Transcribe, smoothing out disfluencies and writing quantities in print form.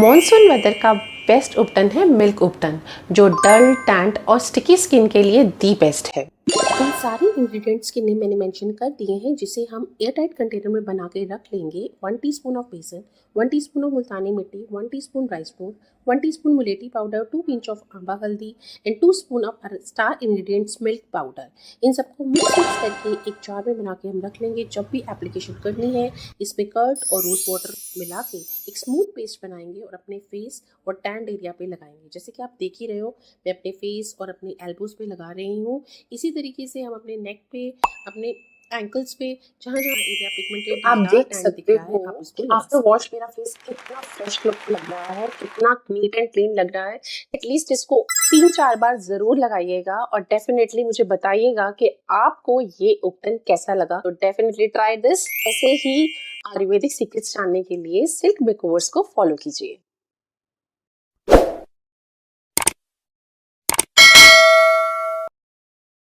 Monsoon weather का best उपटन है milk उपटन, जो डल, टैंट और स्टिकी स्किन के लिए दी बेस्ट है। इन सारे इंग्रेडिएंट्स के नेम मैंने मेंशन कर दिए हैं, जिसे हम एयर टाइट कंटेनर में बना के रख लेंगे। 1 टीस्पून ऑफ बेसन, 1 teaspoon of multani mitti, 1 teaspoon rice flour, 1 teaspoon mulethi powder, 2 pinch of amba haldi and 2 spoon of star ingredients milk powder. इन सबको मिक्स करके एक जार में बना के हम रख लेंगे। जब भी एप्लीकेशन करनी है, इसमें कर्ड और रोज वाटर मिला के एक स्मूथ पेस्ट बनाएंगे और अपने फेस और टैंड एरिया पे लगाएंगे। जैसे कि आप देख ही रहे हो, मैं अपने फेस और अपने एल्बोज पे लगा रही हूँ। इसी तरीके से हम अपने नेक पे, अपने एंकल्स पे, जहाँ जहाँ एरिया पिगमेंटेड आप या देख टैन दिख सकते रहा है, हो आप इसको कि लगा आफ्टर सकते वॉश मेरा फेस कितना फ्रेश लुक लग रहा है, कितना नीट एंड क्लीन लग रहा है। एटलीस्ट इसको 3-4 बार जरूर लगाइएगा और डेफिनेटली मुझे बताइएगा कि आपको ये उपटन कैसा लगा। तो डेफिनेटली ट्राई दिस। ऐसे ही आयुर्वेदिक सीक्रेट्स जानने के लिए सिल्क मेकओवर्स को फॉलो कीजिए।